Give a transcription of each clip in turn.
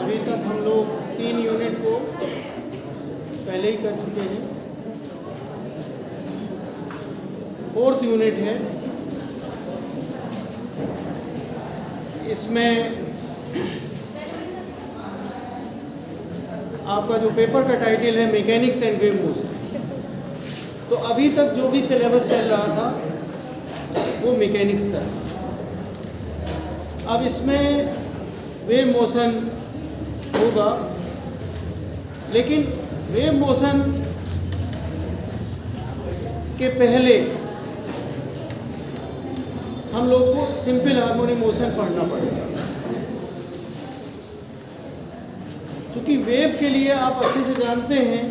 अभी तक हम लोग 3 यूनिट को पहले ही कर चुके हैं। 4th यूनिट है। इसमें आपका जो पेपर का टाइटल है मैकेनिक्स एंड वेव मोशन। तो अभी तक जो भी सिलेबस चल रहा था वो मैकेनिक्स का। अब इसमें वेव मोशन होगा, लेकिन वेव मोशन के पहले हम लोग को सिंपल हार्मोनिक मोशन पढ़ना पड़ेगा, क्योंकि वेव के लिए आप अच्छे से जानते हैं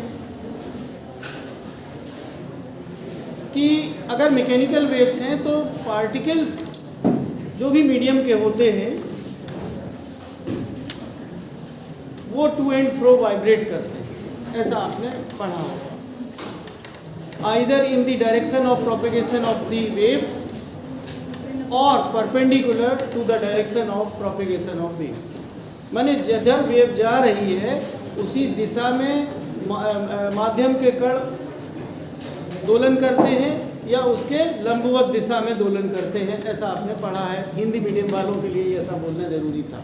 कि अगर मैकेनिकल वेव्स हैं तो पार्टिकल्स जो भी मीडियम के होते हैं वो टू एंड फ्रो वाइब्रेट करते हैं, ऐसा आपने पढ़ा होगा। Either in the direction of propagation of the wave और perpendicular to the direction of propagation of wave. माने जिधर वेव जा रही है उसी दिशा में माध्यम के कण दोलन करते हैं या उसके लंबवत दिशा में दोलन करते हैं, ऐसा आपने पढ़ा है। हिंदी मीडियम वालों के लिए ऐसा बोलना जरूरी था।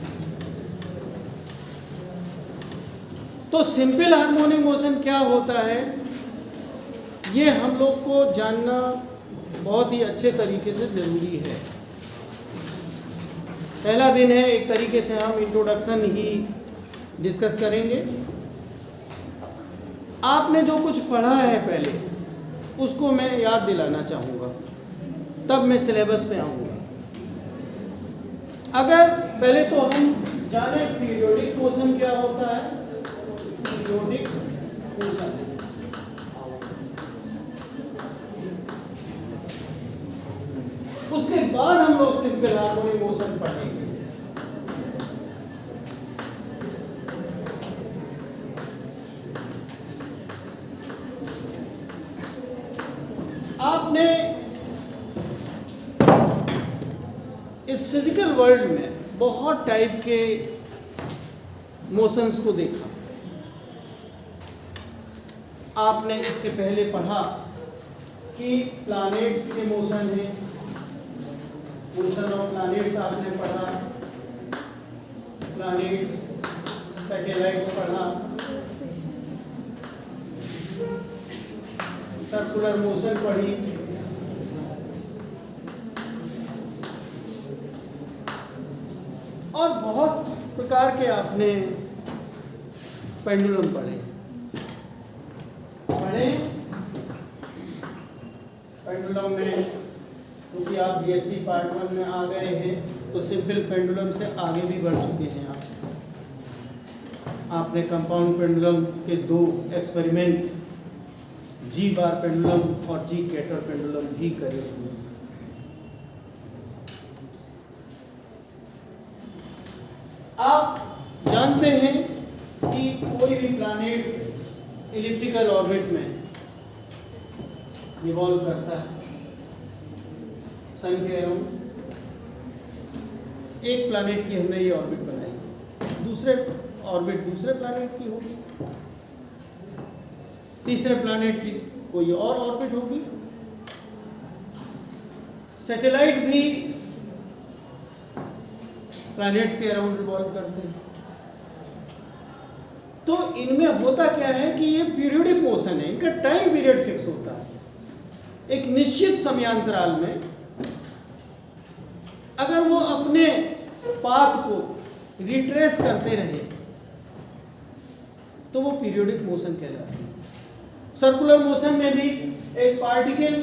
तो सिंपल हार्मोनिक मोशन क्या होता है ये हम लोग को जानना बहुत ही अच्छे तरीके से ज़रूरी है। पहला दिन है, एक तरीके से हम इंट्रोडक्शन ही डिस्कस करेंगे। आपने जो कुछ पढ़ा है पहले उसको मैं याद दिलाना चाहूँगा, तब मैं सिलेबस पे आऊँगा। अगर पहले तो हम जाने पीरियोडिक मोशन क्या होता है। पीरियोडिक मोशन, उसके बाद हम लोग सिंपल हार्मोनिक मोशन पढ़ेंगे। आपने इस फिजिकल वर्ल्ड में बहुत टाइप के मोशंस को देखा। आपने इसके पहले पढ़ा कि प्लैनेट्स के मोशन है, मोशन ऑफ प्लैनेट्स आपने पढ़ा, प्लैनेट्स, सैटेलाइट्स पढ़ा, सर्कुलर मोशन पढ़ी, और बहुत प्रकार के आपने पेंडुलम पढ़े। पेंडुलम में क्योंकि आप बीएससी पार्ट 1 में आ गए हैं तो सिंपल पेंडुलम से आगे भी बढ़ चुके हैं आपने कंपाउंड पेंडुलम के 2 एक्सपेरिमेंट जी बार पेंडुलम और जी कैटर पेंडुलम भी करे हुए। आप जानते हैं कि कोई भी प्लैनेट इलिप्टिकल ऑर्बिट में रिवॉल्व करता है सन के अराउंड। एक प्लैनेट की हमने ये ऑर्बिट बनाई, दूसरे ऑर्बिट दूसरे प्लैनेट की होगी, तीसरे प्लैनेट की कोई और ऑर्बिट होगी। सैटेलाइट भी प्लैनेट्स के अराउंड रिवॉल्व करते हैं। तो इनमें होता क्या है कि ये पीरियोडिक मोशन है, इनका टाइम पीरियड फिक्स होता है। एक निश्चित समयांतराल में अगर वो अपने पाथ को रिट्रेस करते रहे तो वो पीरियोडिक मोशन कहलाता है। सर्कुलर मोशन में भी एक पार्टिकल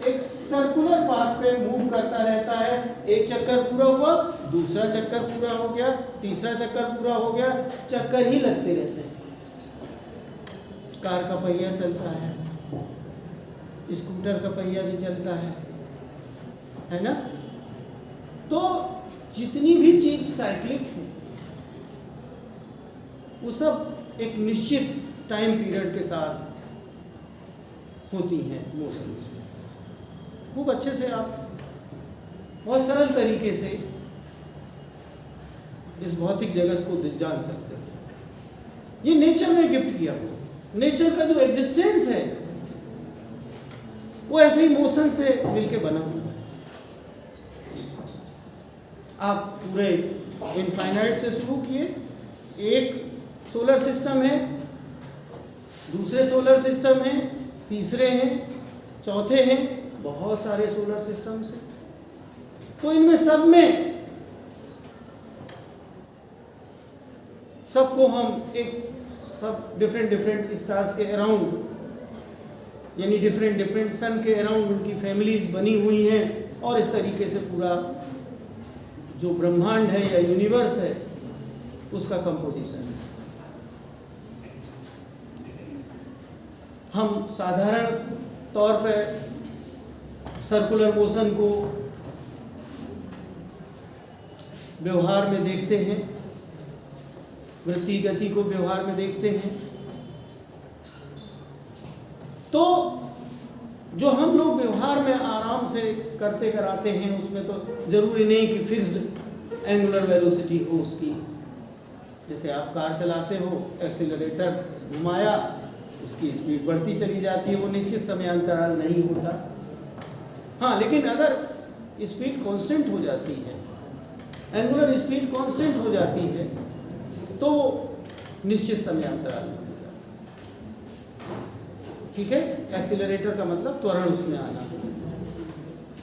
एक सर्कुलर पाथ पे मूव करता रहता है। एक चक्कर पूरा हुआ, दूसरा चक्कर पूरा हो गया, तीसरा चक्कर पूरा हो गया, चक्कर ही लगते रहते हैं। कार का पहिया चलता है, स्कूटर का पहिया भी चलता है ना। तो जितनी भी चीज साइक्लिक है वो सब एक निश्चित टाइम पीरियड के साथ होती हैं मोशंस। खूब अच्छे से आप बहुत सरल तरीके से इस भौतिक जगत को जान सकते हो। ये नेचर ने गिफ्ट किया हुआ। नेचर का जो एग्जिस्टेंस है वो ऐसे ही मोशन से मिलके बना हुआ है। आप पूरे इनफाइनाइट से शुरू किए, एक सोलर सिस्टम है, दूसरे सोलर सिस्टम है, तीसरे हैं, चौथे हैं, बहुत सारे सोलर सिस्टम्स हैं। तो इनमें सब में सबको हम एक सब डिफरेंट स्टार्स के अराउंड, यानी डिफरेंट सन के अराउंड उनकी फैमिलीज बनी हुई हैं, और इस तरीके से पूरा जो ब्रह्मांड है या यूनिवर्स है उसका कंपोजिशन है। हम साधारण तौर पर सर्कुलर मोशन को व्यवहार में देखते हैं, वृत्ति गति को व्यवहार में देखते हैं। तो जो हम लोग व्यवहार में आराम से करते कराते हैं उसमें तो जरूरी नहीं कि फिक्स्ड एंगुलर वेलोसिटी हो उसकी। जैसे आप कार चलाते हो, एक्सीलरेटर घुमाया, उसकी स्पीड बढ़ती चली जाती है, वो निश्चित समयांतराल नहीं होता। हाँ, लेकिन अगर स्पीड कांस्टेंट हो जाती है, एंगुलर स्पीड कांस्टेंट हो जाती है, तो निश्चित समयांतराल में हो जाता है। ठीक है, एक्सीलरेटर का मतलब त्वरण उसमें आना।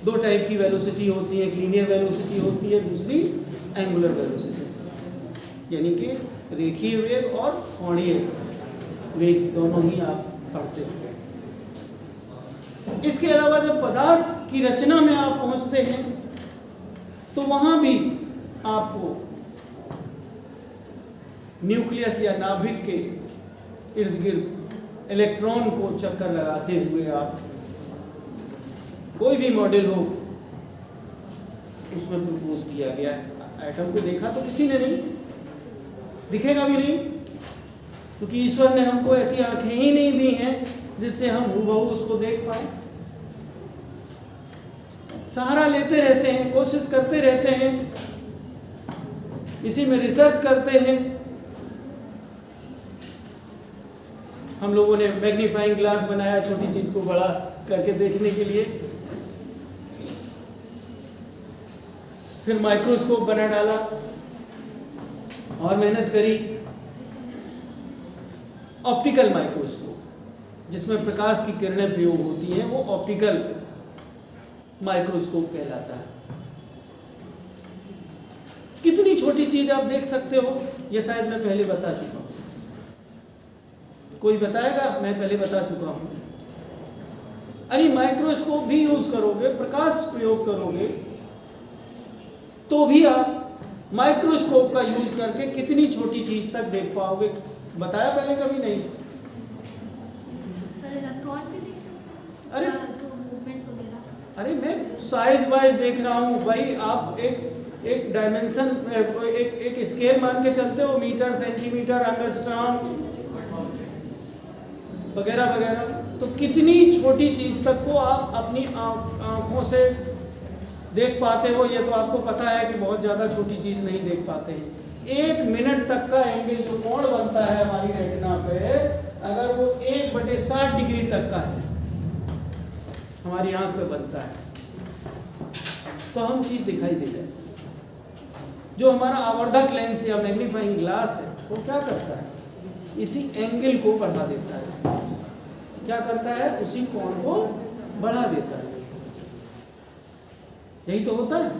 दो टाइप की वेलोसिटी होती है, एक लीनियर वेलोसिटी होती है, दूसरी एंगुलर वेलोसिटी, यानी कि रेखीय वेग और कोणीय वेग दोनों ही आप पढ़ते हो। इसके अलावा जब पदार्थ की रचना में आप पहुंचते हैं तो वहां भी आपको न्यूक्लियस या नाभिक के इर्द गिर्द इलेक्ट्रॉन को चक्कर लगाते हुए आप कोई भी मॉडल हो उसमें प्रपोज किया गया है। एटम को देखा तो किसी ने नहीं, दिखेगा भी नहीं, क्योंकि ईश्वर ने हमको ऐसी आंखें ही नहीं दी हैं जिससे हम हूबहू उसको देख पाए। सहारा लेते रहते हैं, कोशिश करते रहते हैं, इसी में रिसर्च करते हैं। हम लोगों ने मैग्नीफाइंग ग्लास बनाया छोटी चीज को बड़ा करके देखने के लिए, फिर माइक्रोस्कोप बना डाला और मेहनत करी, ऑप्टिकल माइक्रोस्कोप जिसमें प्रकाश की किरणें प्रयोग होती हैं वो ऑप्टिकल माइक्रोस्कोप कहलाता है। कितनी छोटी चीज आप देख सकते हो, ये शायद मैं पहले बता चुका हूं। कोई बताएगा? मैं पहले बता चुका हूं। अरे माइक्रोस्कोप भी यूज करोगे, प्रकाश प्रयोग करोगे, तो भी आप माइक्रोस्कोप का यूज करके कितनी छोटी चीज तक देख पाओगे? बताया पहले कभी नहीं? सर इलेक्ट्रॉन भी देख सकते हैं? अरे जो मूवमेंट वगैरह। अरे मैं साइज वाइज देख रहा हूँ भाई। आप एक डायमेंशन, एक स्केल मान के चलते हो, मीटर, सेंटीमीटर, एंगस्ट्रॉम वगैरह वगैरह, तो कितनी छोटी चीज तक को आप अपनी आंखों से देख पाते हो? ये तो आपको पता है कि बहुत ज़्यादा छोटी चीज़ नहीं देख पाते हैं। 1 मिनट तक का एंगल जो कोण बनता है हमारी रेटिना पे, अगर वो 1/60 डिग्री तक का है हमारी आंख पे बनता है, तो हम चीज़ दिखाई दे जाए। जो हमारा आवर्धक लेंस या मैग्नीफाइंग ग्लास है वो क्या करता है? इसी एंगल को बढ़ा देता है। क्या करता है? उसी कोण को बढ़ा देता है। यही तो होता है।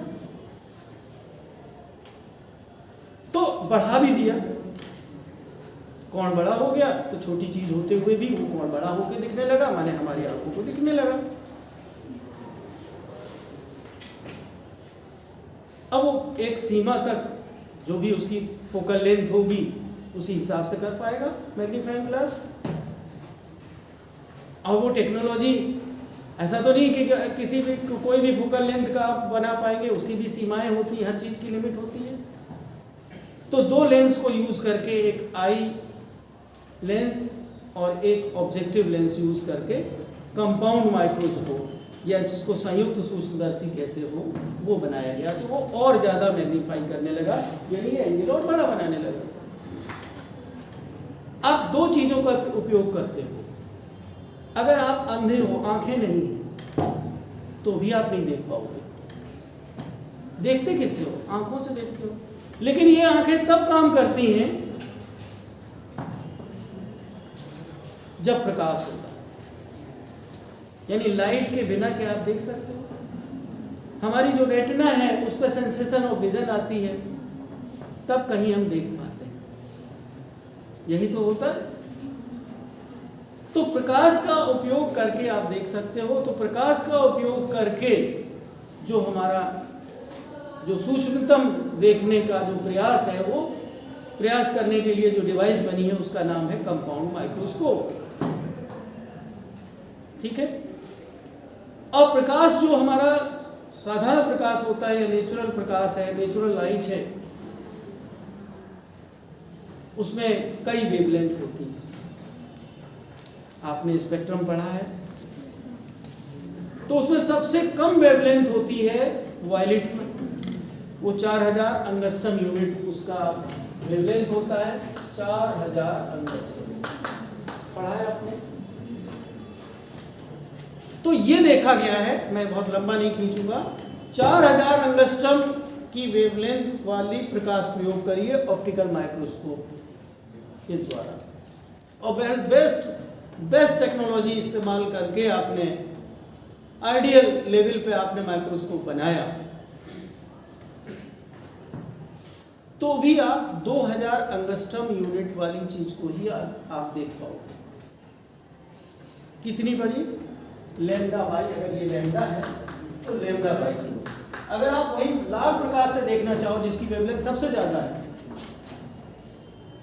तो बढ़ा भी दिया, कोण बड़ा हो गया, तो छोटी चीज होते हुए भी वो कोण बड़ा होकर दिखने लगा, माने हमारी आंखों को दिखने लगा। अब वो एक सीमा तक जो भी उसकी फोकल लेंथ होगी उसी हिसाब से कर पाएगा मैग्नीफाइंग ग्लास। अब वो टेक्नोलॉजी ऐसा तो नहीं कि किसी भी कोई भी फोकल लेंथ का आप बना पाएंगे, उसकी भी सीमाएं होती है, हर चीज़ की लिमिट होती है। तो 2 लेंस को यूज़ करके, एक आई लेंस और एक ऑब्जेक्टिव लेंस यूज़ करके कंपाउंड माइक्रोस्कोप या जिसको संयुक्त सूक्ष्मदर्शी कहते हो वो बनाया गया। तो वो और ज़्यादा मैग्नीफाई करने लगा, यानी एंगल और बड़ा बनाने लगा। आप दो चीज़ों का उपयोग करते हो। अगर आप अंधे हो, आंखें नहीं हैं, तो भी आप नहीं देख पाओगे। देखते किससे हो? आंखों से देखते हो। लेकिन ये आंखें तब काम करती हैं जब प्रकाश होता है, यानी लाइट के बिना क्या आप देख सकते हो? हमारी जो रेटिना है उस पर सेंसेशन ऑफ विजन आती है, तब कहीं हम देख पाते हैं। यही तो होता है। तो प्रकाश का उपयोग करके आप देख सकते हो। तो प्रकाश का उपयोग करके जो हमारा जो सूक्ष्मतम देखने का जो प्रयास है, वो प्रयास करने के लिए जो डिवाइस बनी है उसका नाम है कंपाउंड माइक्रोस्कोप। ठीक है। और प्रकाश जो हमारा साधारण प्रकाश होता है या नेचुरल प्रकाश है, नेचुरल लाइट है, उसमें कई वेवलेंथ होती है। आपने स्पेक्ट्रम पढ़ा है, तो उसमें सबसे कम वेवलेंथ होती है वायलेट में। वो 4000 एंगस्ट्रम यूनिट उसका वेवलेंथ होता है। 4000 एंगस्ट्रम पढ़ा है आपने। तो ये देखा गया है, मैं बहुत लंबा नहीं खींचूंगा, 4000 एंगस्ट्रम की वेवलेंथ वाली प्रकाश प्रयोग करिए ऑप्टिकल माइक्रोस्कोप के द्वारा, और बेस्ट टेक्नोलॉजी इस्तेमाल करके आपने आइडियल लेवल पे आपने माइक्रोस्कोप बनाया, तो भी आप 2000 एंगस्ट्रम यूनिट वाली चीज को ही आप देख पाओगे। कितनी बड़ी? लैम्डा बाई, अगर ये लैम्डा है तो लैम्डा बाई की। अगर आप वही लाल प्रकाश से देखना चाहो जिसकी वेवलेंथ सबसे ज़्यादा है,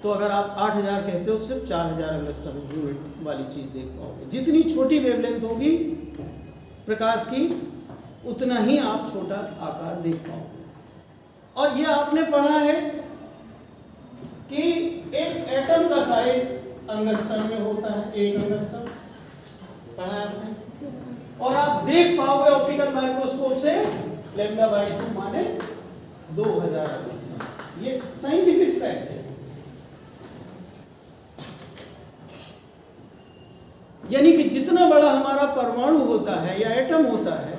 तो अगर आप 8000 कहते हो तो सिर्फ 4000 एंगस्ट्रम यूनिट वाली चीज़ देख पाओगे। जितनी छोटी वेवलेंथ होगी प्रकाश की, उतना ही आप छोटा आकार देख पाओगे। और ये आपने पढ़ा है कि एक एटम का साइज एंगस्ट्रम में होता है, 1 एंगस्ट्रम पढ़ा है आपने। और आप देख पाओगे ऑप्टिकल माइक्रोस्कोप से लैम्डा बाई 2 माने 2000 एंगस्ट्रम। ये साइंटिफिक फैक्ट है। यानी कि जितना बड़ा हमारा परमाणु होता है या एटम होता है,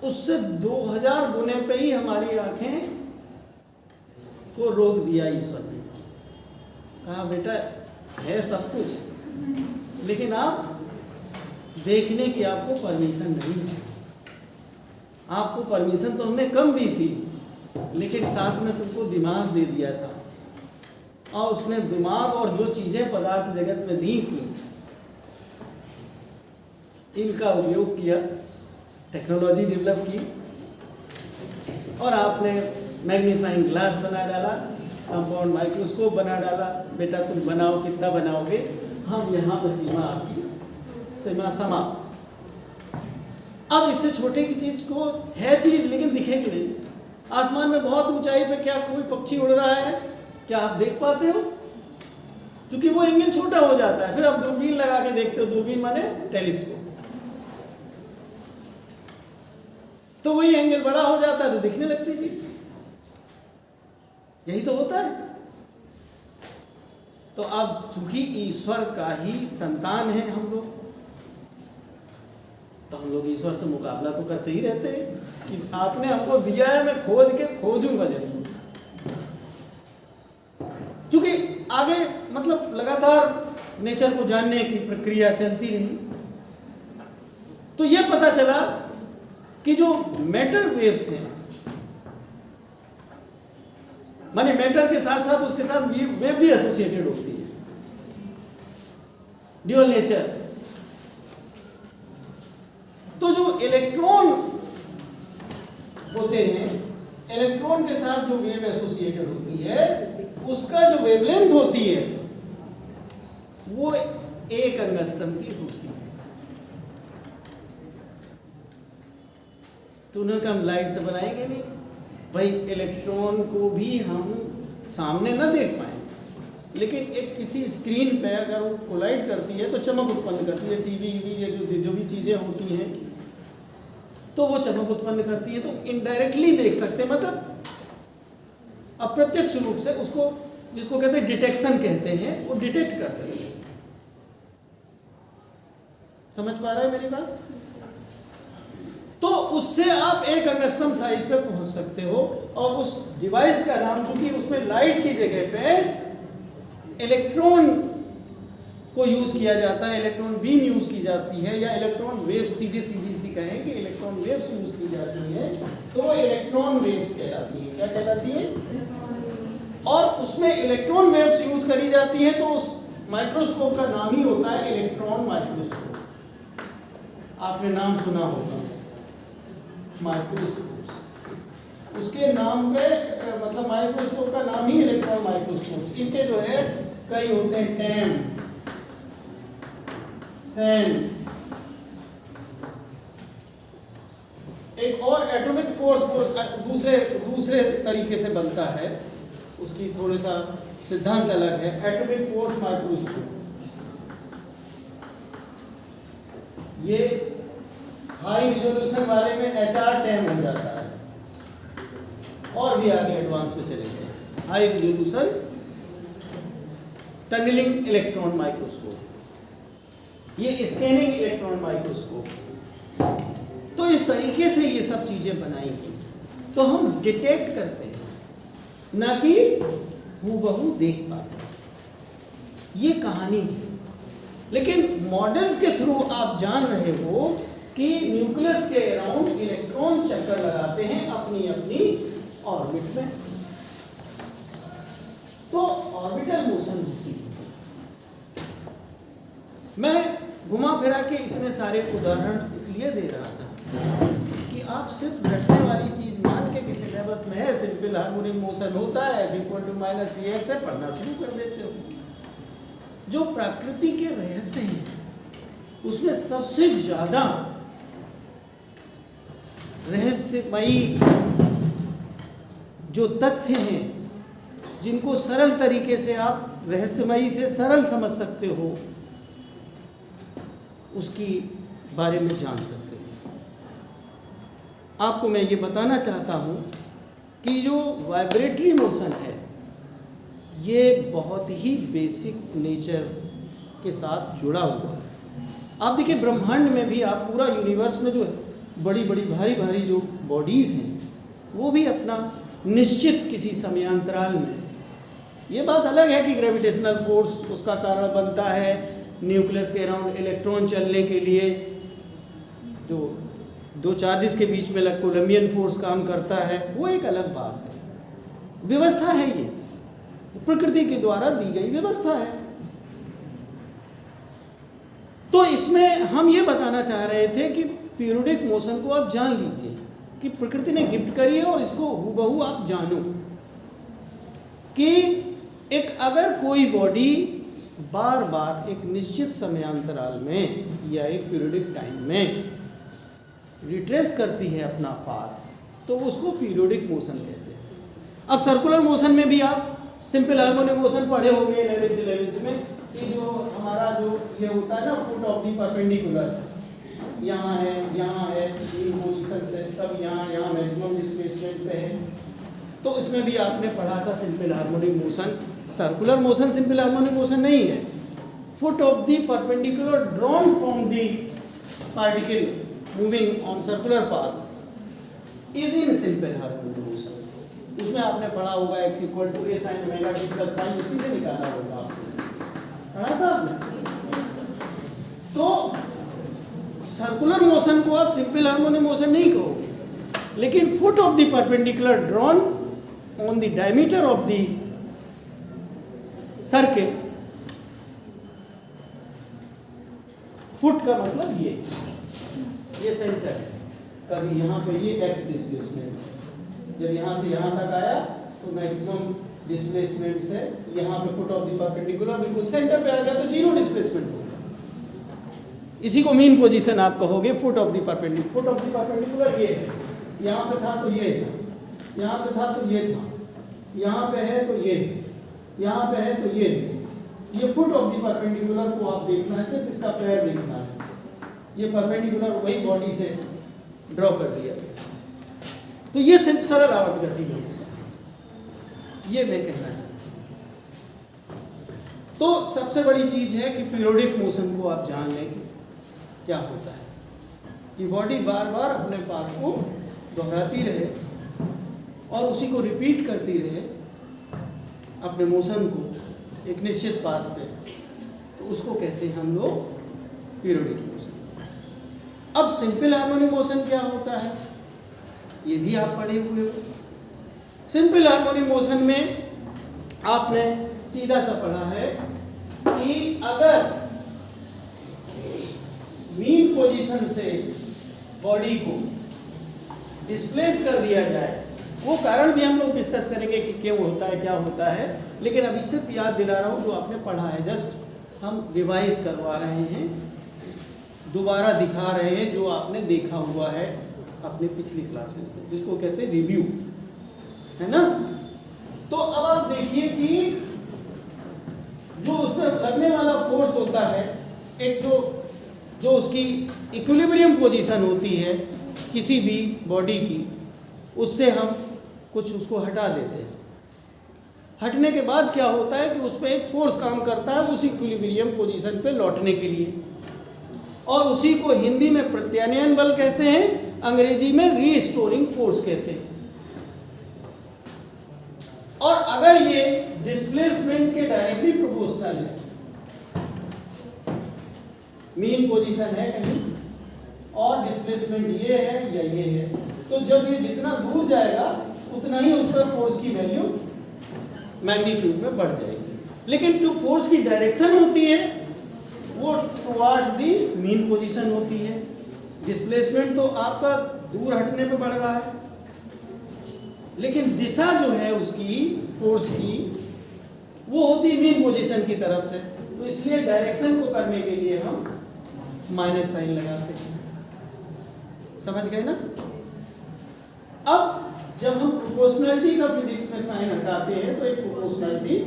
उससे 2000 गुने पे ही हमारी आंखें को रोक दिया ईश्वर ने। कहा बेटा है सब कुछ, लेकिन आप देखने की आपको परमिशन नहीं है। आपको परमिशन तो हमने कम दी थी, लेकिन साथ में तुमको दिमाग दे दिया था, और उसने दिमाग और जो चीजें पदार्थ जगत में दी थी, इनका उपयोग किया, टेक्नोलॉजी डेवलप की, और आपने मैग्नीफाइंग ग्लास बना डाला, कंपाउंड माइक्रोस्कोप बना डाला। बेटा तुम बनाओ, कितना बनाओगे? हम यहाँ पर सीमा आपकी सीमा समाप्त। अब इससे छोटे की चीज को है चीज, लेकिन दिखेगी नहीं। आसमान में बहुत ऊंचाई पे क्या कोई पक्षी उड़ रहा है, क्या आप देख पाते हो? क्योंकि वो एंगल छोटा हो जाता है। फिर आप दूरबीन लगा के देखते हो, दूरबीन माने टेलीस्कोप, तो वही एंगल बड़ा हो जाता है तो दिखने लगती चीज। यही तो होता है। तो अब चूंकि ईश्वर का ही संतान है हम लोग, तो हम लोग ईश्वर से मुकाबला तो करते ही रहते हैं कि आपने हमको दिया है, मैं खोजूंगा जरूर। क्योंकि आगे मतलब लगातार नेचर को जानने की प्रक्रिया चलती रही, तो यह पता चला कि जो मैटर वेव्स हैं, माने मैटर के साथ साथ उसके साथ वेव भी एसोसिएटेड होती है, ड्यूअल नेचर। तो जो इलेक्ट्रॉन होते हैं, इलेक्ट्रॉन के साथ जो वेव एसोसिएटेड होती है, उसका जो वेवलेंथ होती है वो 1 एंगस्ट्रम की होती है। तो उन्होंने कहा हम लाइट से बनाएंगे नहीं भाई, इलेक्ट्रॉन को भी हम सामने न देख पाएंगे, लेकिन एक किसी स्क्रीन पे अगर वो कोलाइड करती है तो चमक उत्पन्न करती है। टीवी ये जो भी चीज़ें होती हैं तो वो चमक उत्पन्न करती है, तो इनडायरेक्टली देख सकते हैं, मतलब अप्रत्यक्ष रूप से उसको जिसको कहते हैं डिटेक्शन कहते हैं, वो डिटेक्ट कर सके। समझ पा रहे हैं मेरी बात? तो उससे आप एक अंगस्ट्रम साइज पे पहुंच सकते हो, और उस डिवाइस का नाम, चूंकि उसमें लाइट की जगह पे इलेक्ट्रॉन को यूज किया जाता है, इलेक्ट्रॉन बीम यूज की जाती है, या इलेक्ट्रॉन वेव्स, सीधी सी कहें कि इलेक्ट्रॉन वेव्स यूज की जाती है, तो वो इलेक्ट्रॉन वेव्स कहलाती है। क्या कहलाती है? और उसमें इलेक्ट्रॉन वेव्स यूज करी जाती है, तो उस माइक्रोस्कोप का नाम ही होता है इलेक्ट्रॉन माइक्रोस्कोप। आपने नाम सुना होगा माइक्रोस्कोप, उसके नाम पे मतलब माइक्रोस्कोप का नाम ही इलेक्ट्रॉन माइक्रोस्कोप। इनके जो है कई होते हैं, टैम, सैंड, एक और एटॉमिक फोर्स दूसरे तरीके से बनता है, उसकी थोड़ा सा सिद्धांत अलग है। एटॉमिक फोर्स माइक्रोस्कोप, ये हाई रिजोल्यूशन वाले में HR टैम हो जाता है, और भी आगे एडवांस में चले गए। High resolution tunnelling electron microscope, ये स्कैनिंग इलेक्ट्रॉन माइक्रोस्कोप। तो इस तरीके से ये सब चीजें बनाई गई, तो हम डिटेक्ट करते हैं, ना कि हूबहू देख पाते। ये कहानी है। लेकिन मॉडल्स के थ्रू आप जान रहे हो कि न्यूक्लियस के अराउंड इलेक्ट्रॉन्स चक्कर लगाते हैं अपनी अपनी ऑर्बिट में, तो ऑर्बिटल मोशन होती है। मैं घुमा फिरा के इतने सारे उदाहरण इसलिए दे रहा था कि आप सिर्फ रटने वाली चीज मान के किसी सिलेबस में है सिंपल हार्मोनिक मोशन होता है F=-CX से पढ़ना शुरू कर देते हो। जो प्रकृति के रहस्य हैं उसमें सबसे ज्यादा रहस्यमयी जो तथ्य हैं, जिनको सरल तरीके से आप रहस्यमयी से सरल समझ सकते हो, उसकी बारे में जान सकते हैं। आपको मैं ये बताना चाहता हूँ कि जो वाइब्रेटरी मोशन है, ये बहुत ही बेसिक नेचर के साथ जुड़ा हुआ है। आप देखिए ब्रह्मांड में भी, आप पूरा यूनिवर्स में जो बड़ी बड़ी भारी भारी जो बॉडीज़ हैं, वो भी अपना निश्चित किसी समयांतराल में, ये बात अलग है कि ग्रेविटेशनल फोर्स उसका कारण बनता है, न्यूक्लियस के अराउंड इलेक्ट्रॉन चलने के लिए जो दो चार्जेस के बीच में कोलम्बियन फोर्स काम करता है, वो एक अलग बात है। व्यवस्था है, ये प्रकृति के द्वारा दी गई व्यवस्था है। तो इसमें हम ये बताना चाह रहे थे कि पीरियोडिक मोशन को आप जान लीजिए कि प्रकृति ने गिफ्ट करी है, और इसको हूबहू आप जानो कि एक अगर कोई बॉडी बार बार एक निश्चित समयांतराल में या एक पीरियोडिक टाइम में रिट्रेस करती है अपना पाथ, तो उसको पीरियोडिक मोशन कहते हैं। अब सर्कुलर मोशन में भी आप सिंपल हार्मोनिक मोशन पढ़े होंगे 11th में, कि जो हमारा जो ये होता है ना, फुट ऑफ दी परपेंडिकुलर, यहाँ है इन पोजीशन से, तब यहाँ मैक्सिमम डिस्प्लेसमेंट पे है। तो इसमें भी आपने पढ़ा था simple harmonic motion. Circular motion simple harmonic motion नहीं है। Foot of the perpendicular drawn from the particle moving on circular path is in simple harmonic motion. उसमें आपने पढ़ा होगा x = a sin ωt + y, उसी से निकाला होगा आपने, पढ़ा था आपने। तो सर्कुलर मोशन को आप सिंपल हार्मोनिक मोशन नहीं कहोगे, लेकिन foot of the perpendicular drawn on the diameter of the circle, foot का मतलब ये सेंटर है। कभी यहाँ पे ये x डिस्प्लेसमेंट, जब यहाँ से यहाँ तक आया तो मैक्सिमम डिस्प्लेसमेंट से यहाँ पे फुट ऑफ द परपेंडिकुलर बिल्कुल सेंटर पे आ गया, तो 0 डिस्प्लेसमेंट होगा। इसी को मीन पोजीशन आप कहोगे, foot of the perpendicular. Foot of the perpendicular ये है, यहाँ पे था तो ये था, यहाँ पे था तो ये था, यहाँ पे है तो ये, यहाँ पे है तो ये फुट ऑफ द परपेंडिकुलर को आप देखना है, सिर्फ इसका पैर देखना है। ये परपेंडिकुलर वही बॉडी से ड्रॉ कर दिया, तो ये सिर्फ सरल आवर्त गति में, ये मैं कहना चाहता हूँ। तो सबसे बड़ी चीज है कि पीरियोडिक मोशन को आप जान लें कि क्या होता है, कि बॉडी बार बार अपने पाथ को दोहराती रहे और उसी को रिपीट करती रहे अपने मोशन को एक निश्चित पाथ पे, तो उसको कहते हैं हम लोग पीरियोडिक मोशन। अब सिंपल हार्मोनिक मोशन क्या होता है ये भी आप पढ़े हुए हो। सिंपल हार्मोनिक मोशन में आपने सीधा सा पढ़ा है कि अगर मीन पोजीशन से बॉडी को डिस्प्लेस कर दिया जाए, वो कारण भी हम लोग डिस्कस करेंगे कि क्यों होता है क्या होता है, लेकिन अभी सिर्फ याद दिला रहा हूँ जो आपने पढ़ा है, जस्ट हम रिवाइज करवा रहे हैं, दोबारा दिखा रहे हैं जो आपने देखा हुआ है अपने पिछली क्लासेस में, जिसको कहते हैं रिव्यू, है ना। तो अब आप देखिए कि जो उसमें लगने वाला फोर्स होता है, एक जो उसकी इक्विलिब्रियम पोजीशन होती है किसी भी बॉडी की, उससे हम कुछ उसको हटा देते हैं। हटने के बाद क्या होता है कि उस पर एक फोर्स काम करता है उस इक्विलिब्रियम पोजीशन पे लौटने के लिए, और उसी को हिंदी में प्रत्यानयन बल कहते हैं, अंग्रेजी में रीस्टोरिंग फोर्स कहते हैं। और अगर ये डिस्प्लेसमेंट के डायरेक्टली प्रोपोर्शनल है, मीन पोजीशन है कहीं और डिस्प्लेसमेंट ये है या ये है, तो जब ये जितना दूर जाएगा उतना ही उस पर फोर्स की वैल्यू मैग्नीट्यूड में बढ़ जाएगी। लेकिन जो फोर्स की डायरेक्शन होती है वो टुवार्ड्स दी मीन पोजीशन होती है। डिस्प्लेसमेंट तो आपका दूर हटने पे बढ़ रहा है, लेकिन दिशा जो है उसकी फोर्स की वो होती है मीन पोजीशन की तरफ से, तो इसलिए डायरेक्शन को करने के लिए हम माइनस साइन लगाते हैं। समझ गए ना। अब जब हम प्रोपोर्शनलिटी का फिजिक्स में साइन हटाते हैं तो एक प्रोपोर्शनलिटी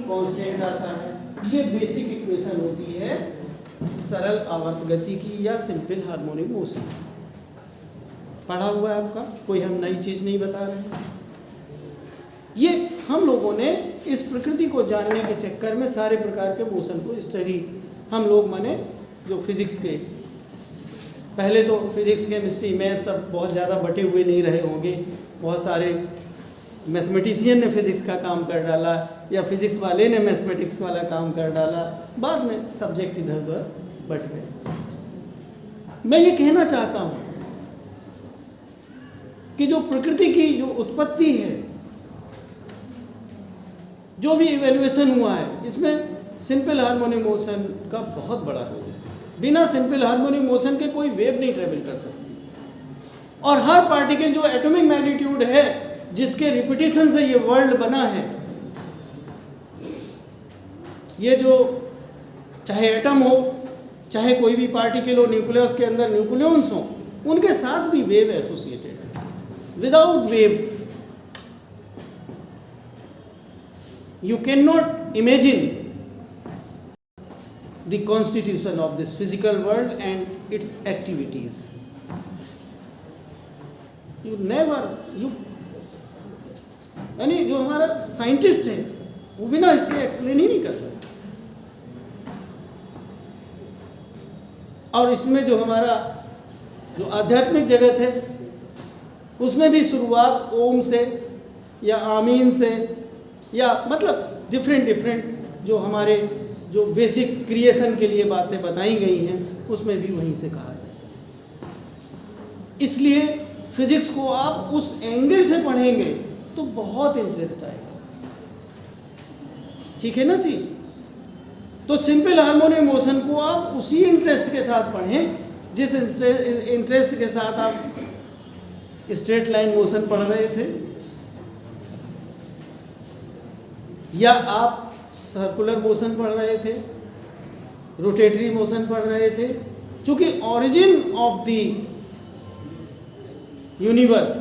कांस्टेंट आता है। ये बेसिक इक्वेशन होती है सरल आवर्त गति की या सिंपल हार्मोनिक मोशन। पढ़ा हुआ है आपका, कोई हम नई चीज़ नहीं बता रहे हैं। ये हम लोगों ने इस प्रकृति को जानने के चक्कर में सारे प्रकार के मोशन को स्टडी हम लोग माने जो फिजिक्स के, पहले तो फिजिक्स केमिस्ट्री मैथ सब बहुत ज़्यादा बटे हुए नहीं रहे होंगे, बहुत सारे मैथमेटिशियन ने फिजिक्स का काम कर डाला या फिजिक्स वाले ने मैथमेटिक्स वाला काम कर डाला, बाद में सब्जेक्ट इधर उधर बट गए। मैं ये कहना चाहता हूँ कि जो प्रकृति की जो उत्पत्ति है, जो भी इवैल्यूएशन हुआ है, इसमें सिंपल हार्मोनिक मोशन का बहुत बड़ा रोल है। बिना सिंपल हार्मोनिक मोशन के कोई वेव नहीं ट्रेवल कर सकती, और हर पार्टिकल जो एटॉमिक मैग्नीट्यूड है जिसके रिपीटिशन से ये वर्ल्ड बना है, ये जो चाहे एटम हो चाहे कोई भी पार्टिकल हो, न्यूक्लियस के अंदर न्यूक्लियॉन्स हो, उनके साथ भी वेव एसोसिएटेड है। Without wave you cannot imagine the constitution of this physical world and its activities. यानी जो हमारा साइंटिस्ट है वो बिना इसके एक्सप्लेन ही नहीं कर सकता। और इसमें जो हमारा जो आध्यात्मिक जगत है उसमें भी शुरुआत ओम से या आमीन से, या मतलब डिफरेंट जो हमारे जो बेसिक क्रिएशन के लिए बातें बताई गई हैं उसमें भी वहीं से कहा है। इसलिए फिजिक्स को आप उस एंगल से पढ़ेंगे तो बहुत इंटरेस्ट आएगा, ठीक है ना चीज़। तो सिंपल हार्मोनिक मोशन को आप उसी इंटरेस्ट के साथ पढ़ें जिस इंटरेस्ट के साथ आप स्ट्रेट लाइन मोशन पढ़ रहे थे, या आप सर्कुलर मोशन पढ़ रहे थे, रोटेटरी मोशन पढ़ रहे थे। चूँकि origin of the universe,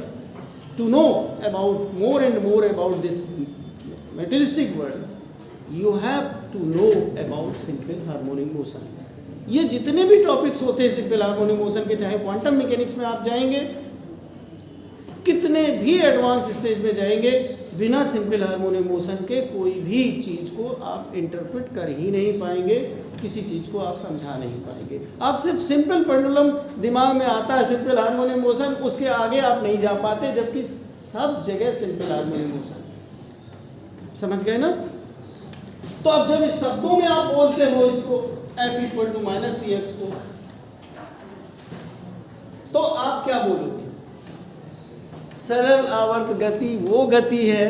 to know about more and more about this materialistic world, you have to know about simple harmonic motion. ये जितने भी टॉपिक्स होते हैं सिंपल हार्मोनिक मोशन के, चाहे क्वांटम मैकेनिक्स में आप जाएंगे कितने भी एडवांस स्टेज में जाएंगे, बिना सिंपल हार्मोनिक मोशन के कोई भी चीज़ को आप इंटरप्रेट कर ही नहीं पाएंगे, किसी चीज़ को आप समझा नहीं पाएंगे। आप सिर्फ सिंपल पेंडुलम दिमाग में आता है, सिंपल हार्मोनिक मोशन, उसके आगे आप नहीं जा पाते, जबकि सब जगह सिंपल हार्मोनिक मोशन। समझ गए ना? तो अब जब इस शब्दों में आप बोलते हो इसको F equal to minus c x को, तो आप क्या बोलोगे? सरल आवर्त गति वो गति है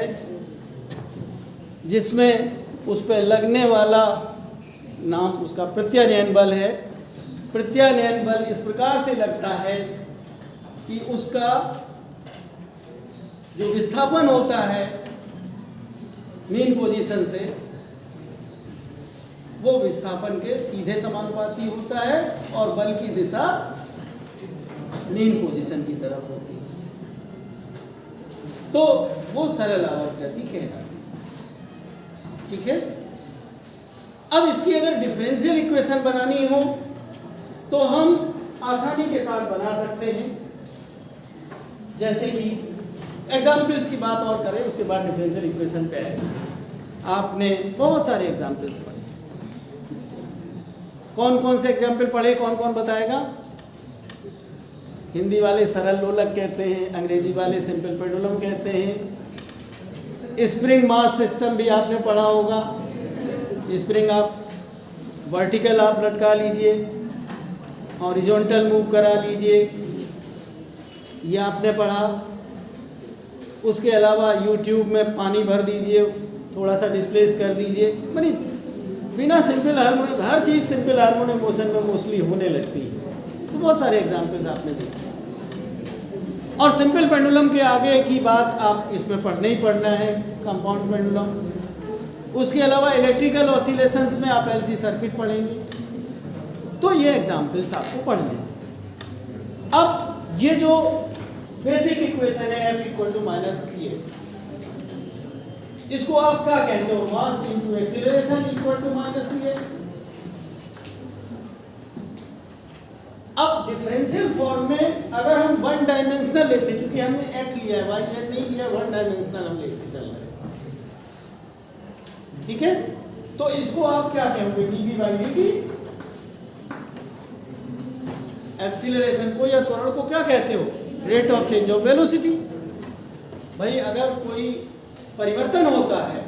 जिसमें उस पर लगने वाला नाम उसका प्रत्यानयन बल है। प्रत्यानयन बल इस प्रकार से लगता है कि उसका जो विस्थापन होता है मीन पोजीशन से, वो विस्थापन के सीधे समानुपाती होता है और बल की दिशा मीन पोजीशन की तरफ होती है। तो वो सरल आवर्त गति कहलाती है। ठीक है? अब इसकी अगर डिफरेंशियल इक्वेशन बनानी हो तो हम आसानी के साथ बना सकते हैं। जैसे कि एग्जाम्पल्स की बात और करें, उसके बाद डिफरेंशियल इक्वेशन पे आए। आपने बहुत सारे एग्जाम्पल्स पढ़े। कौन कौन से एग्जाम्पल पढ़े, कौन कौन बताएगा? हिंदी वाले सरल लोलक कहते हैं, अंग्रेजी वाले सिंपल पेंडुलम कहते हैं। स्प्रिंग मास सिस्टम भी आपने पढ़ा होगा। स्प्रिंग आप वर्टिकल आप लटका लीजिए, हॉरिजॉन्टल मूव करा लीजिए, ये आपने पढ़ा। उसके अलावा यूट्यूब में पानी भर दीजिए, थोड़ा सा डिस्प्लेस कर दीजिए, मानी बिना सिंपल हार्मोनिक, हर चीज़ सिंपल हार्मोनिक मोशन में मोस्टली होने लगती है। तो बहुत सारे एग्जाम्पल्स आपने देखे। और सिंपल पेंडुलम के आगे की बात आप इसमें पढ़ना ही पढ़ना है, कंपाउंड पेंडुलम। उसके अलावा इलेक्ट्रिकल ऑसिलेशंस में आप एलसी सर्किट पढ़ेंगे। तो ये एग्जाम्पल्स आपको पढ़ने हैं। अब ये जो बेसिक इक्वेशन है F equal to minus c x, इसको आप क्या कहते हो? Mass into acceleration equal to minus c x. अब डिफरेंशियल फॉर्म में अगर हम वन डायमेंशनल लेते, चूंकि हमने x लिया है, y z नहीं लिया, वन डायमेंशनल हम लेके चल रहे हैं। ठीक है? तो इसको आप क्या कहोगे? dv by dt। एक्सीलरेशन को या त्वरण को क्या कहते हो? Rate of change of velocity. भाई अगर कोई परिवर्तन होता है,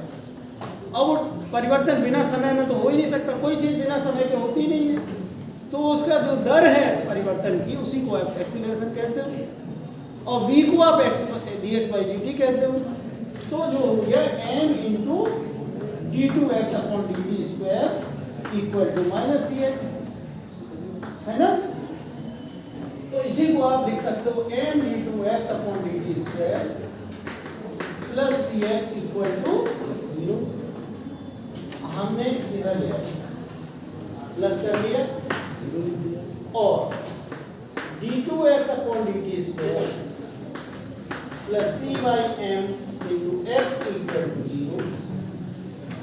और वो परिवर्तन बिना समय में तो हो ही नहीं सकता, कोई चीज़ बिना समय के होती नहीं है, तो उसका जो दर है परिवर्तन की, उसी को आप एक्सीलरेशन कहते हो, और v को आप dx बाई dt कहते हो। तो जो हो गया m into d2x upon dt square equal to minus c x, है ना? तो इसी को आप लिख सकते हो m into x upon dt square plus c x equal to 0। हमने इधर लिया प्लस कर लिया, और d2x upon dt square plus c by m into x equal to 0।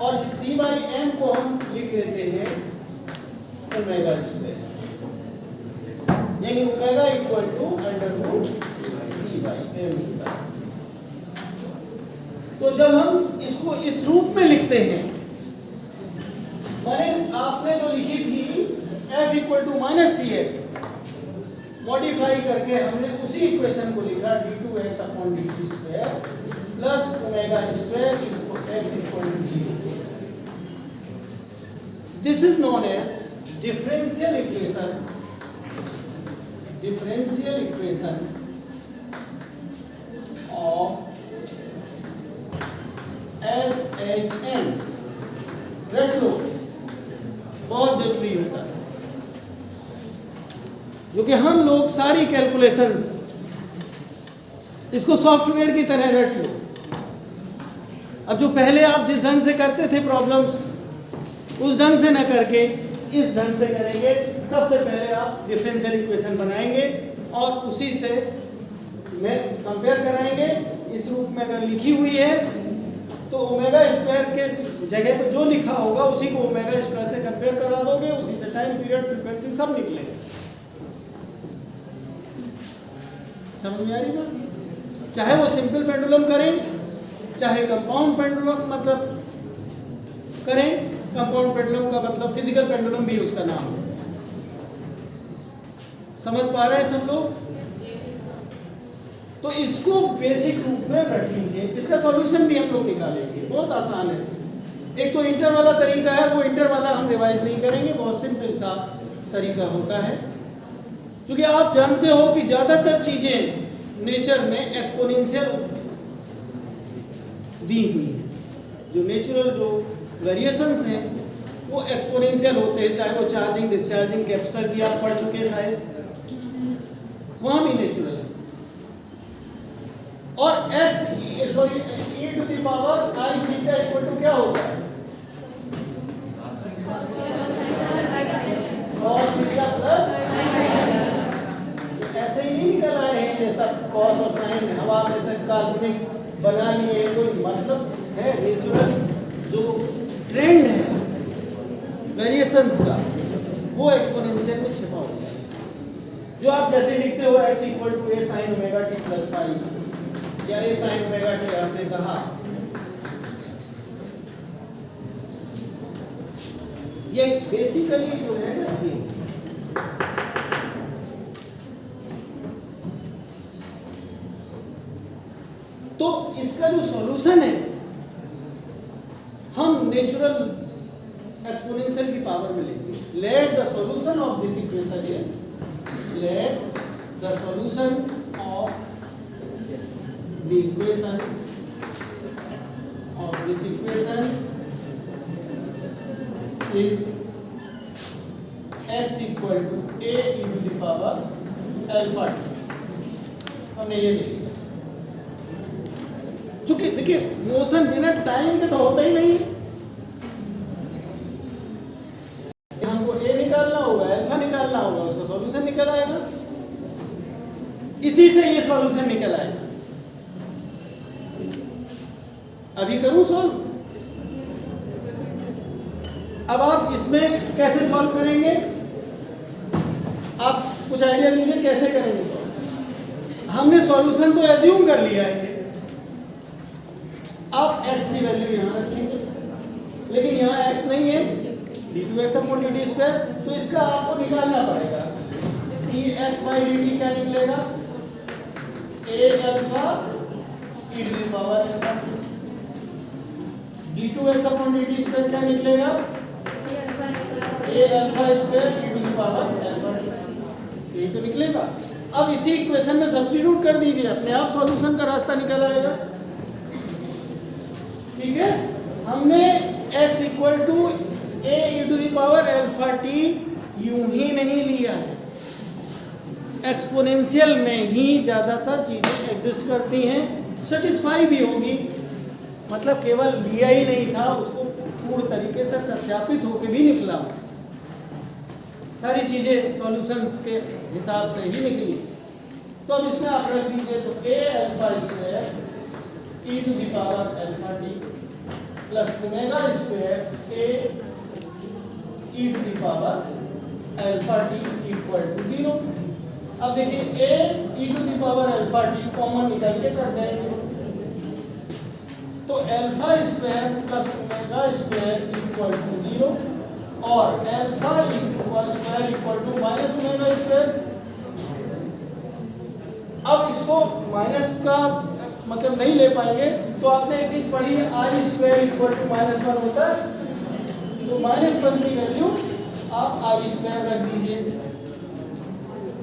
और c बाई एम को हम लिख देते हैं ओमेगा स्क्वायर, यानी omega equal to under root c by m. तो जब हम इसको इस रूप में लिखते हैं, मैंने आपने जो लिखी थी F equal to minus c x, modify करके हमने उसी इक्वेशन को लिखा d2x upon dt square plus omega square x equal to 0। This is known as differential equation. Differential equation of SHM। रट लो, बहुत जरूरी होता है, क्योंकि हम लोग सारी कैलकुलेशंस इसको सॉफ्टवेयर की तरह रट लो। अब जो पहले आप जिस ढंग से करते थे प्रॉब्लम्स, उस ढंग से न करके इस ढंग से करेंगे। सबसे पहले आप डिफरेंशियल इक्वेशन बनाएंगे और उसी से में कंपेयर कराएंगे। इस रूप में अगर लिखी हुई है तो ओमेगा स्क्वायर के जगह पर जो लिखा होगा उसी को ओमेगा स्क्वायर से कंपेयर करा दोगे, उसी से टाइम पीरियड फ्रीक्वेंसी सब निकलेगा। समझ में आ रही बात? चाहे वो सिंपल पेंडुलम करें, चाहे कंपाउंड पेंडुलम मतलब करें। कंपाउंड पेंडुलम का मतलब फिजिकल पेंडुलम भी उसका नाम है। समझ पा रहे हैं सब लोग? तो इसको बेसिक रूप में रख लीजिए। इसका सॉल्यूशन भी हम लोग निकालेंगे, बहुत आसान है। एक तो इंटर वाला तरीका है, वो इंटर वाला हम रिवाइज नहीं करेंगे, बहुत सिंपल सा तरीका होता है। क्योंकि आप जानते हो कि ज़्यादातर चीज़ें नेचर में एक्सपोनेंशियल दी हुई हैं। जो नेचुरल जो वेरिएशंस हैं वो एक्सपोनेंशियल होते हैं, चाहे वो चार्जिंग डिस्चार्जिंग कैपेसिटर भी आप पढ़ चुके हैं शायद, वहाँ भी नेचुरल है। और x sorry e to the power i theta equal to क्या होता है? cos थीटा प्लस, ऐसे ही नहीं निकल आए हैं ये सब cos और sin हवा में से काल्पनिक बना लिए, कोई मतलब है? नेचुरल जो ट्रेंड है वेरिएशंस का वो एक्सपोनेंशियल में छिपा होता है। जो आप जैसे लिखते हो x equal to a sin omega t plus five या a sin ओमेगा t आपने कहा, ये बेसिकली जो है ना ये तो इसका जो सॉल्यूशन है हम नेचुरल एक्सपोनेंशियल की पावर में लेंगे। Let the solution of this equation is, let the solution of the equation of this equation is x equal to a into the power alpha t। हमने ये ले लिया। चूंकि देखिए मोशन बिना टाइम के तो होता ही नहीं, हमको a निकालना होगा, अल्फा निकालना होगा, उसका सॉल्यूशन निकल आएगा। इसी से ये सॉल्यूशन निकल आएगा। अभी करूं सॉल्व? अब आप इसमें कैसे सॉल्व करेंगे? आप कुछ आइडिया लीजिए कैसे करेंगे सॉल्व। हमने सॉल्यूशन तो एज्यूम कर लिया है, आप x की वैल्यू यहाँ रखेंगे, लेकिन यहाँ x नहीं है, d2x अपॉन dt स्क्वायर, तो इसका आपको निकालना पड़ेगा। dx बाई dt क्या निकलेगा? a alpha e to the power alpha. d2x upon dt square क्या निकलेगा? a alpha square e to the power alpha. यही तो निकलेगा। अब इसी इक्वेशन में सब्स्टिट्यूट कर दीजिए, अपने आप सॉल्यूशन का रास्ता निकल आएगा। ठीक है, हमने x equal to a e to the power alpha t यूं ही नहीं लिया है, एक्सपोनेंशियल में ही ज़्यादातर चीज़ें एग्जिस्ट करती हैं, सेटिस्फाई भी होगी। मतलब केवल लिया ही नहीं था, उसको पूर्ण तरीके से सत्यापित होकर भी निकला। सारी चीज़ें सॉल्यूशंस के हिसाब से ही निकली। तो अब इसमें आप रख दीजिए, तो a alpha square e to the power alpha t plus omega square a e to the power alpha t equal to 0। अब देखिए a e to the power alpha t common निकाल के कर जाएंगे, तो alpha square plus omega square equal to 0 और alpha square equal to minus omega square. अब इसको माइनस का मतलब नहीं ले पाएंगे, तो आपने एक चीज पढ़ी है, आई स्क्वायर इक्वल टू माइनस 1 होता है, तो माइनस 1 की वैल्यू आप आई स्क्वायर रख दीजिए,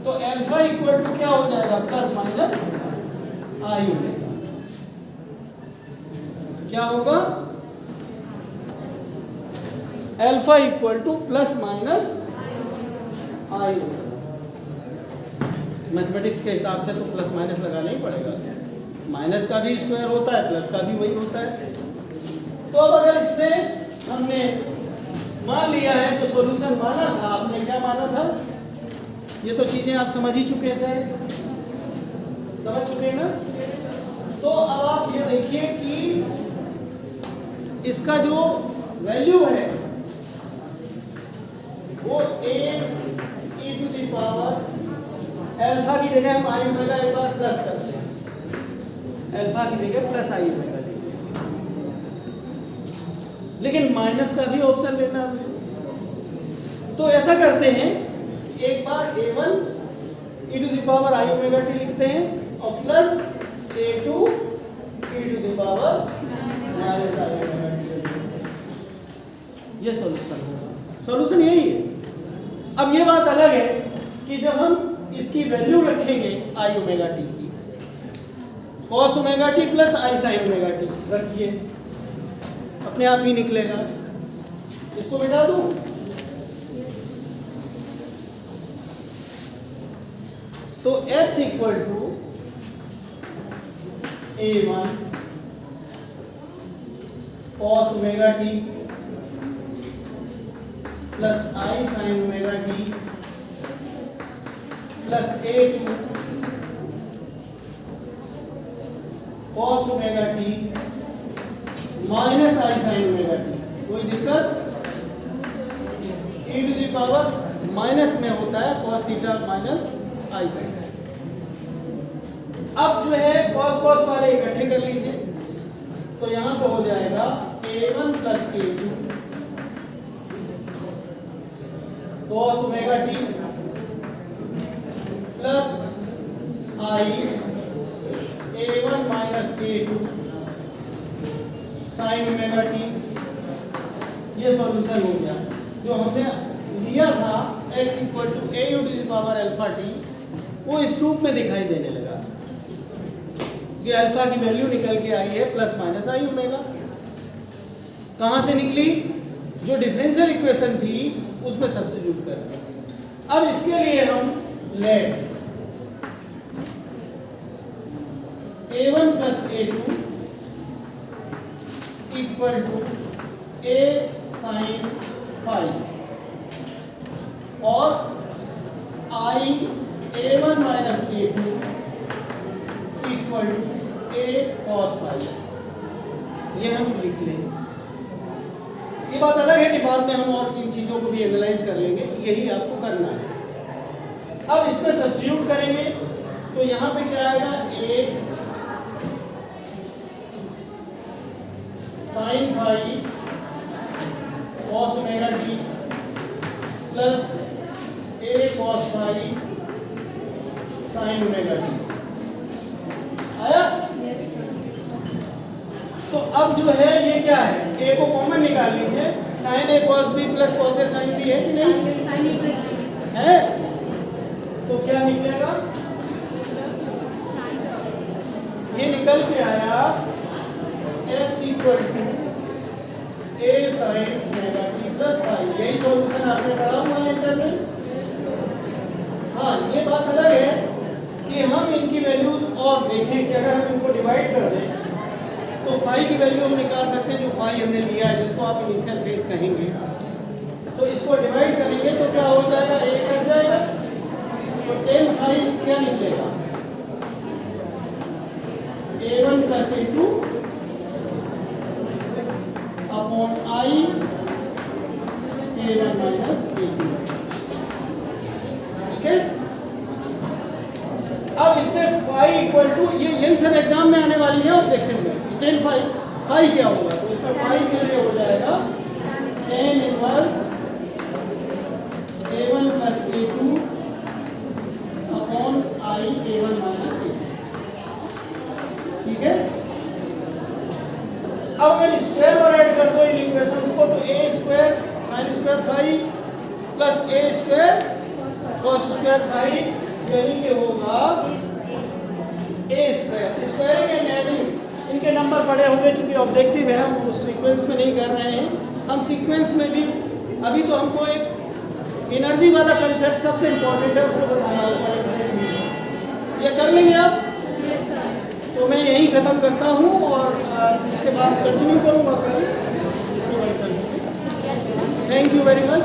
तो अल्फा इक्वल टू क्या हो जाएगा? प्लस माइनस आई हो जाएगा। क्या होगा? Alpha equal to plus minus i होगा। मैथमेटिक्स के हिसाब से तो प्लस माइनस लगाना ही पड़ेगा, माइनस का भी स्क्वायर होता है, प्लस का भी वही होता है। तो अब अगर इसमें हमने मान लिया है, जो सॉल्यूशन माना था, आपने क्या माना था? ये तो चीज़ें आप समझ ही चुके हैं, समझ चुके हैं ना? तो अब आप ये देखिए कि इसका जो वैल्यू है वो a e to the power alpha की जगह हम आई ओमेगा एक बार प्लस करते हैं, अल्फा की जगह प्लस आई ओमेगा लेंगे, लेकिन माइनस का भी ऑप्शन लेना है। तो ऐसा करते हैं, एक बार a1 e to the power i omega t लिखते हैं और plus a2 e to the power minus i omega T, ये सॉल्यूशन होगा। सॉल्यूशन यही है। अब ये बात अलग है कि जब हम इसकी वैल्यू रखेंगे आई ओमेगा टी की, cos omega T plus i sine omega T रखिए, अपने आप ही निकलेगा। इसको मिटा दूं, तो x equal to a1 cos omega T plus i sine omega T plus a2 cos omega t minus i sine omega t. कोई दिक्कत? e to the power minus में होता है cos theta minus i sine. अब जो है cos cos वाले इकट्ठे कर लीजिए, तो यहां पे हो जाएगा a1 plus a2 cos omega T plus i a1 minus a2 sine omega T. ये सॉल्यूशन हो गया। जो हमने लिया था x equal to a to the power alpha T, वो इस रूप में दिखाई देने लगा कि अल्फा की वैल्यू निकल के आई है प्लस माइनस आई ओमेगा। कहाँ से निकली? जो डिफरेंशियल इक्वेशन थी उसमें सब्स्टिट्यूट करके। अब इसके लिए हम let a1 plus a2 equal to a sine phi और i a1 minus a2 equal to a cos phi, ये हम लिख लेंगे। ये बात अलग है कि बाद में हम और इन चीज़ों को भी एनालाइज कर लेंगे, यही आपको करना है। अब इसमें सब्स्टिट्यूट करेंगे तो यहाँ पे क्या आएगा? a sine phi cos omega T plus a cos phi sine omega t. आया? तो अब जो है ये क्या है? a को कॉमन निकाल लीजिए, sine a cos b plus cos a sine b है कि नहीं है? तो क्या निकलेगा? ये निकल के आया x equal to a sine omega T plus phi. यही सॉल्यूशन आपने पढ़ा हुआ है इंटर में। हाँ, ये बात अलग है कि हम इनकी वैल्यूज और देखें कि अगर हम इनको डिवाइड कर दें तो फाई की वैल्यू हम निकाल सकते हैं, जो फाई हमने लिया है, जिसको आप इनिशियल फेज कहेंगे। तो इसको डिवाइड करेंगे तो क्या हो जाएगा? a कट जाएगा, तो 10 फाई क्या निकलेगा? a1 plus a2 upon i a1 minus a2। ठीक है? अब इससे फाई इक्वल टू, ये यही सब एग्जाम में आने वाली है ऑब्जेक्टिव में। 10 फाई, फाई क्या होगा? तो उसमें फाई के लिए हो जाएगा tan inverse a1 plus a2 upon i a1 minus a2। ठीक है? अब अगर स्क्वायर और ऐड कर दो इन इक्वेशंस को, तो a square sine square phi plus a square cos square phi, यानी कि होगा a square. Squaring and adding इनके नंबर बड़े होंगे, क्योंकि ऑब्जेक्टिव है, हम उस सीक्वेंस में नहीं कर रहे हैं। हम सीक्वेंस में भी अभी तो हमको एक एनर्जी वाला कंसेप्ट सबसे इम्पोर्टेंट है, उसको बताना होगा। ये कर लेंगे आप? तो मैं यही ख़त्म करता हूँ और उसके बाद कंटिन्यू करूँगा कल। Thank you very much.